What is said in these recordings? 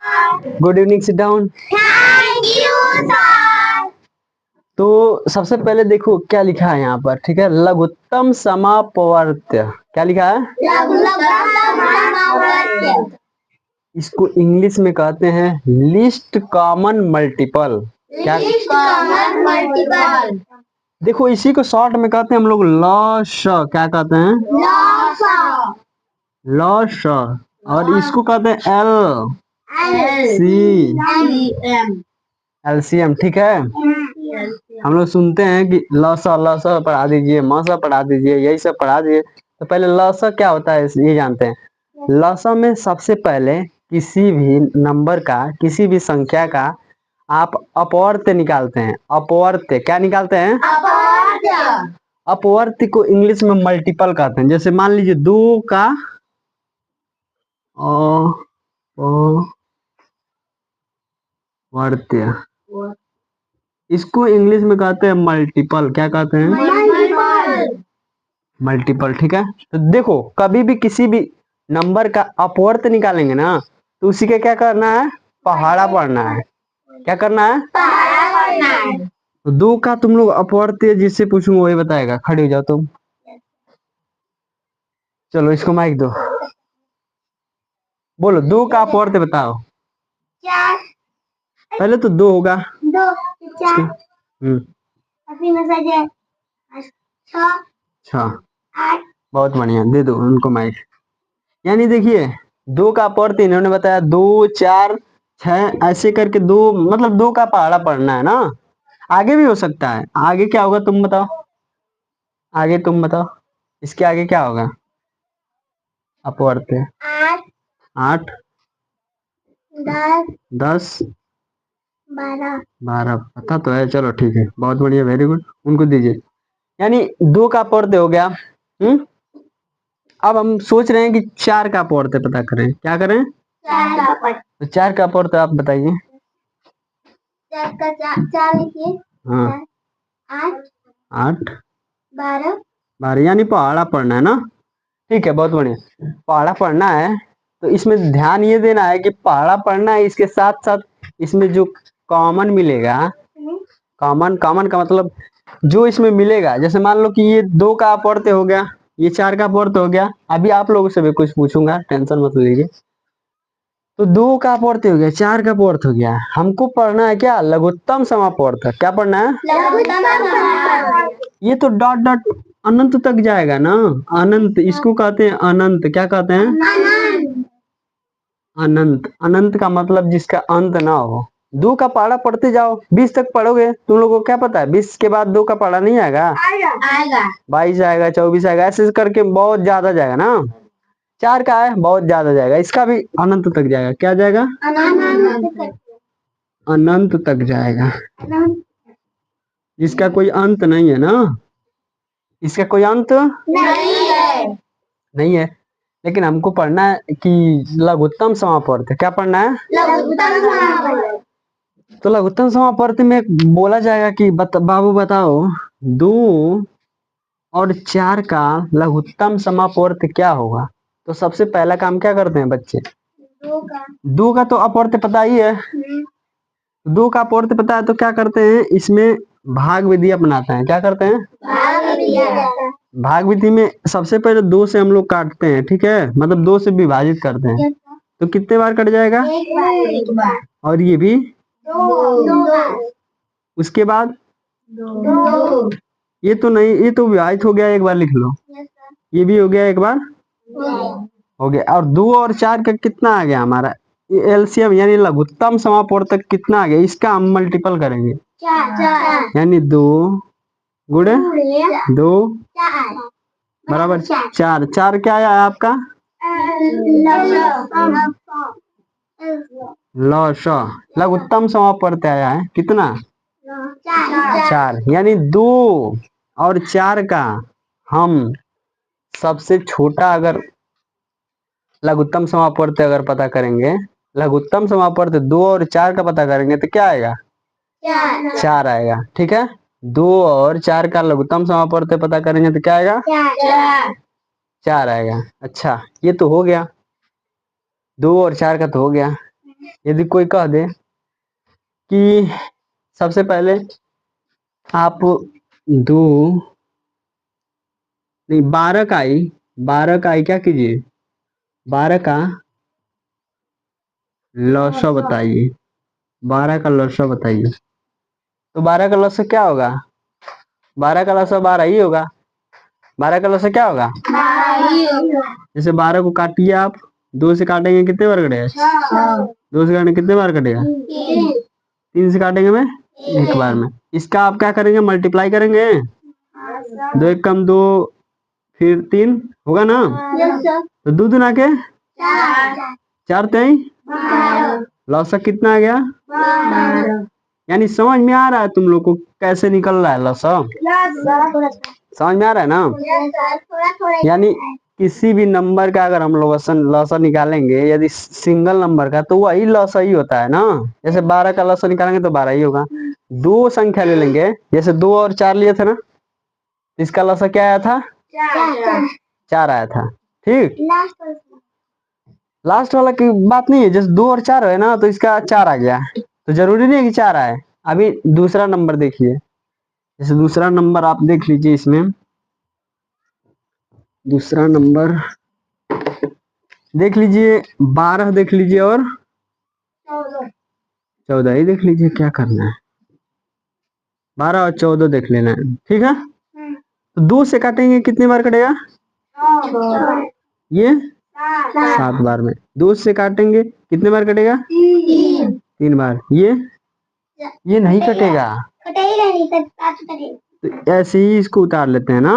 Good evening, sit down. Thank you sir. तो सबसे पहले देखो क्या लिखा है यहाँ पर, ठीक है। लघुत्तम समापवर्त्य, क्या लिखा है? लघुत्तम समापवर्त्य। इसको इंग्लिश में कहते हैं लीस्ट कॉमन मल्टीपल। क्या? Least common multiple. देखो इसी को शॉर्ट में कहते हैं हम लोग लॉस। क्या कहते हैं? लॉस। लॉस। और इसको कहते हैं एलसीएम, ठीक है। हम लोग सुनते हैं कि लॉसा लॉसा पढ़ा दीजिए, मौसा पढ़ा दीजिए, यही सब पढ़ा दीजिए। तो पहले लॉसा क्या होता है ये जानते हैं। लॉसा में सबसे पहले किसी भी नंबर का, किसी भी संख्या का आप अपवर्त्य निकालते हैं। अपवर्त्य क्या निकालते हैं? अपवर्त्य। अपवर्त्य को इंग्लिश में मल्टीपल कहते हैं। जैसे मान लीजिए 2 का अपवर्त्य, इसको इंग्लिश में कहते हैं मल्टीपल। क्या कहते हैं? मल्टीपल। मल्टीपल, ठीक है। तो देखो कभी भी किसी भी नंबर का अपवर्त्य निकालेंगे ना, तो उसी का क्या करना है? पहाड़ा पढ़ना है। क्या करना है? पहाड़ा पढ़ना है। तो 2 का तुम लोग अपवर्त्य जिससे पूछूंगा वही बताएगा। खड़े हो जाओ तुम। चलो इसको माइक दो, बोलो 2 का अपवर्त्य बताओ। 4। पहले तो 2 होगा। 2 4 हम्म में से 6 6। 8। बहुत बढ़िया, दे दो उनको माइक। यानी देखिए 2 का अपवर्त्य इन्होंने बताया 2 4 6 ऐसे करके 2, मतलब 2 का पहाड़ा पढ़ना है ना। आगे भी हो सकता है। आगे क्या होगा तुम बताओ? आगे तुम बताओ, इसके आगे क्या होगा? अपवर्त्य 8 10 12 पता तो है। चलो ठीक है, बहुत बढ़िया, वेरी गुड। उनको दीजिए। यानी 2 का अपवर्त्य हो गया। अब हम सोच रहे हैं कि 4 का अपवर्त्य पता करें। क्या करें? 4 का अपवर्त्य। तो 4 का अपवर्त्य आप बताइए। 4 का 4 लिखिए। हाँ 8 8 12 यानी पहाड़ा पढ़ना है ना। ठीक है, बहुत बढ़िया। पहाड़ा पढ़ना है तो इसमें ध्यान ये देना है कि पहाड़ा पढ़ना है, इसके साथ साथ इसमें जो कॉमन मिलेगा, कॉमन का मतलब जो इसमें मिलेगा। जैसे मान लो कि ये 2 का अपवर्त्य हो गया, ये 4 का अपवर्त्य हो गया। अभी आप लोगों से भी कुछ पूछूंगा, टेंशन मत लीजिए। तो 2 का अपवर्त्य हो गया, 4 का अपवर्त्य हो गया। हमको पढ़ना है क्या? लघुत्तम समापवर्त्य। क्या पढ़ना है? लघुत्तम समापवर्त्य। ये तो डॉट डॉट अनंत तक जाएगा ना। अनंत, इसको कहते हैं अनंत। क्या कहते हैं? अनंत। अनंत। अनंत का मतलब जिसका अंत ना हो। 2 का पहाड़ा पढ़ते जाओ, 20 तक पढ़ोगे। तुम लोगों को क्या पता है 20 के बाद 2 का पहाड़ा नहीं आएगा? आएगा। 22 आएगा, 24 आएगा, ऐसे करके बहुत ज्यादा जाएगा ना। 4 का है, बहुत ज्यादा जाएगा। इसका भी अनंत तक जाएगा। क्या जाएगा? अनंत तक जाएगा। इसका कोई अंत नहीं है ना। इसका कोई अंत नहीं है। लेकिन हमको पढ़ना है कि लघुत्तम समापवर्त्य। क्या पढ़ना है? लघुत्तम समापवर्त्य। तो लघुत्तम समापवर्त्य में बोला जाएगा कि बाबू बताओ 2 और 4 का लघुत्तम समापवर्त्य क्या होगा। तो सबसे पहला काम क्या करते हैं बच्चे? 2 का तो अपवर्त्य पता ही है। 2 का अपवर्त्य पता है तो क्या करते हैं, इसमें भाग विधि अपनाते हैं। क्या करते हैं? भाग विधि में सबसे पहले 2 से हम लोग काटते हैं, ठीक है। मतलब 2 से विभाजित करते हैं। तो कितने बार कट जाएगा? एक बार। और ये भी 2 बार। उसके बाद 2 ये तो नहीं, ये तो विभाजित हो गया, एक बार लिख लो। ये भी हो गया, एक बार हो गया। और 2 और 4 का कितना आ गया हमारा? ये एलसीएम यानी लघुत्तम समापवर्त्य कितना आ गया? इसका हम मल्टीपल करेंगे। 4 यानी 2 गुणे 2 बराबर 4। 4 क्या आया आपका? लॉस। लघुत्तम समापवर्त्य आया है कितना? 4। यानी 2 और 4 का हम सबसे छोटा अगर लघुत्तम समापवर्त्य अगर पता करेंगे, लघुत्तम समापवर्त्य 2 और 4 का पता करेंगे तो क्या आएगा? 4 आएगा, ठीक है। 2 और 4 का लघुत्तम समापवर्त्य पता करेंगे तो क्या आएगा? 4 आएगा। अच्छा, ये तो हो गया। 2 और 4 का तो हो गया। यदि कोई कह दे कि सबसे पहले आप दो नहीं 12 का आई क्या कीजिए, 12 का लौसा बताइए, 12 का लौसा बताइए। तो 12 का लौसा क्या होगा, 12 का लौसा 12 ही होगा। 12 का लौसा क्या होगा, जैसे 12 को काटिए आप, 2 से काटेंगे कितने बार कटेगा, 2 से काटेंगे कितने बार कटेगा, 3 से काटेंगे में एक बार में। इसका आप क्या करेंगे, मल्टीप्लाई करेंगे, 2 एक कम 2 फिर 3 होगा ना, तो 2 दूना के 4 तेई लौसा कितना आ गया, यानी समझ में आ रहा है तुम लोग को कैसे निकल रहा है लौसा, समझ में आ रहा है ना। यानी किसी भी नंबर का अगर हम लोग लौसा निकालेंगे यदि सिंगल नंबर का तो वही लौसा ही होता है ना। जैसे 12 का लौसा निकालेंगे तो 12 ही होगा। 2 संख्या ले लेंगे, जैसे 2 और 4 लिए थे ना, इसका लौसा क्या आया था, 4 आया था। ठीक, लास्ट वाला की बात नहीं है, जैसे 2 और 4 है ना तो इसका 4 आ गया, तो जरूरी नहीं है कि 4 आए। अभी दूसरा नंबर देखिए, जैसे दूसरा नंबर आप देख लीजिए, इसमें दूसरा नंबर देख लीजिए, 12 देख लीजिए और 14 ही देख लीजिए, क्या करना है, 12 और 14 देख लेना है। ठीक है, तो 2 से काटेंगे कितनी बार कटेगा, ये 7 बार में। 2 से काटेंगे कितने बार कटेगा, 3 बार। ये नहीं कटेगा, तो ऐसे ही इसको उतार लेते हैं ना।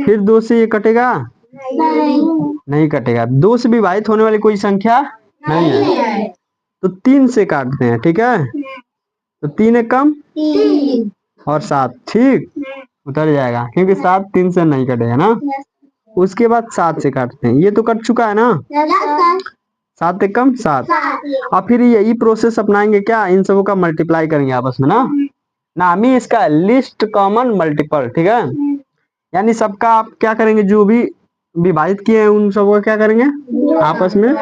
फिर 2 से ये कटेगा, नहीं कटेगा। 2 से विभाजित होने वाली कोई संख्या नहीं है, तो 3 से काटते हैं। ठीक है, तो 3 एक कम और 7, ठीक उतर जाएगा, क्योंकि 7 3 से नहीं कटेगा ना। उसके बाद 7 से काटते हैं, ये तो कट चुका है ना, 7 एक कम 7। और फिर यही प्रोसेस अपनाएंगे, क्या इन सबों का मल्टीप्लाई करेंगे आपस में ना, नाम ही इसका लिस्ट कॉमन मल्टीपल। ठीक है, यानी सबका आप क्या करेंगे, जो भी विभाजित किए हैं उन सबको क्या करेंगे आपस में,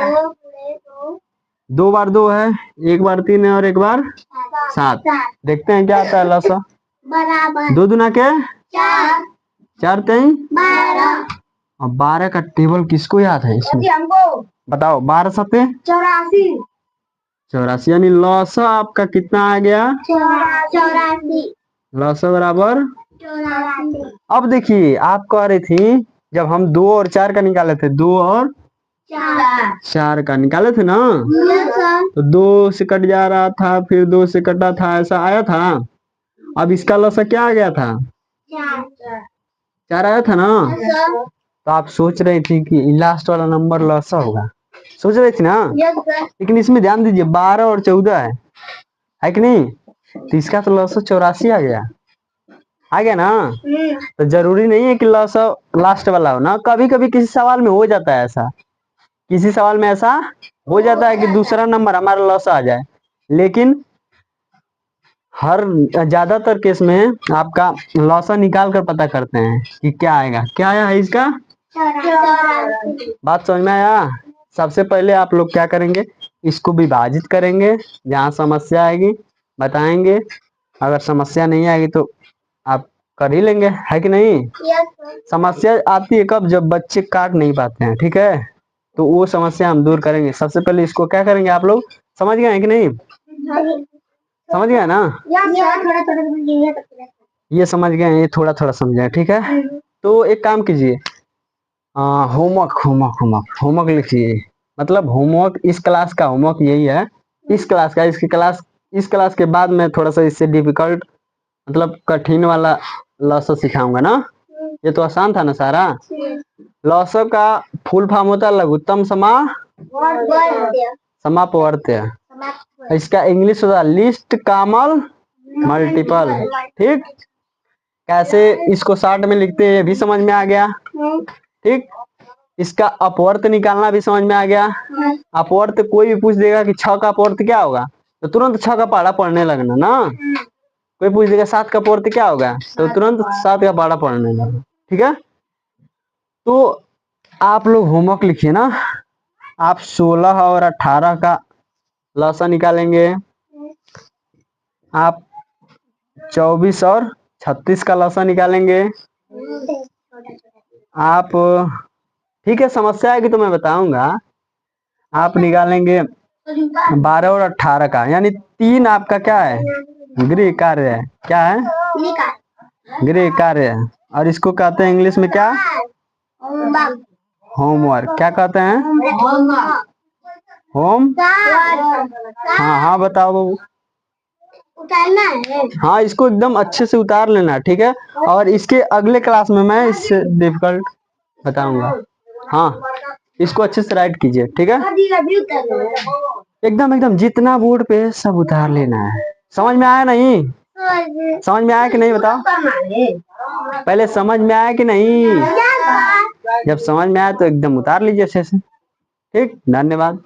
2 बार 2 है, 1 बार 3 है और 1 बार 7। देखते हैं क्या आता है लौसा, 2 दूना के 4 तेई, और 12 का टेबल किसको याद है इसमें बताओ, 12 सते 84, यानी लौसा आपका कितना आ गया, लौसा बराबर। अब देखिए आप कह रही थी जब हम 2 और 4 का निकाले थे, 2 और 4 का निकाले थे ना, तो 2 से कट जा रहा था, फिर 2 से कटा था, ऐसा आया था। अब इसका लौसा क्या आ गया था, 4 आया था ना। तो आप सोच रही थी कि लास्ट वाला नंबर लौसा होगा, सोच रही थी ना, लेकिन इसमें ध्यान दीजिए 12 और 14 है कि नहीं, तो इसका तो लौसा 84 आ गया ना। तो जरूरी नहीं है कि लौसा लास्ट वाला हो ना, कभी कभी किसी सवाल में हो जाता है ऐसा, किसी सवाल में ऐसा हो जाता है कि दूसरा नंबर हमारा लौसा आ जाए, लेकिन हर ज्यादातर केस में आपका लौसा निकाल कर पता करते हैं कि क्या आएगा, क्या आया है इसका, बात समझ में आया। सबसे पहले आप लोग क्या करेंगे, इसको विभाजित करेंगे, जहाँ समस्या आएगी बताएंगे, अगर समस्या नहीं आएगी तो आप कर ही लेंगे, है कि नहीं। समस्या आती है कब, जब बच्चे काट नहीं पाते हैं, ठीक है, तो वो समस्या हम दूर करेंगे। सबसे पहले इसको क्या करेंगे, आप लोग समझ गए हैं कि नहीं, समझ गए ना, ये समझ गए, ये थोड़ा थोड़ा समझे, ठीक है। तो एक काम कीजिए, होमवर्क होमवर्क होमवर्क होमवर्क लिखिए, मतलब होमवर्क इस क्लास का होमवर्क यही है, इस क्लास का, इस क्लास के बाद में थोड़ा सा इससे डिफिकल्ट मतलब कठिन वाला लौसा सिखाऊंगा ना। ये तो आसान था ना सारा। लौसा का फुल फॉर्म होता है लघुत्तम समापवर्त्य, इसका इंग्लिश होता है लिस्ट कॉमन मल्टीपल। ठीक, कैसे इसको शॉर्ट में लिखते हैं ये भी समझ में आ गया। ठीक, इसका अपवर्त निकालना भी समझ में आ गया। अपवर्त कोई भी पूछ देगा कि 6 का अपवर्त क्या होगा, तो तुरंत 6 का पहाड़ा पढ़ने लगना ना। कोई पूछ देगा 7 का अपवर्त क्या होगा, तो तुरंत 7 का पहाड़ा पढ़ने लगना। ठीक है, तो आप लोग होमवर्क लिखिए ना, आप 16 और 18 का लौसा निकालेंगे। आप 24 और 36 का लौसा निकालेंगे। आप ठीक है, समस्या है कि तो मैं बताऊंगा। आप निकालेंगे 12 और 18 का, यानी 3 आपका क्या है, गृह कार्य है। क्या है, गृह कार्य है। और इसको कहते हैं इंग्लिश में क्या, होमवर्क। क्या कहते हैं, होम। हाँ हाँ बताओ बाबू। उतारना है। हाँ, इसको एकदम अच्छे से उतार लेना, ठीक है। और इसके अगले क्लास में मैं इससे डिफिकल्ट बताऊंगा। हाँ, इसको अच्छे से राइट कीजिए, ठीक है। एकदम एकदम जितना बोर्ड पे सब उतार लेना है। समझ में आया नहीं, समझ में आया कि नहीं बताओ, पहले समझ में आया कि नहीं। जब समझ में आया तो एकदम उतार लीजिए अच्छे से। ठीक, धन्यवाद।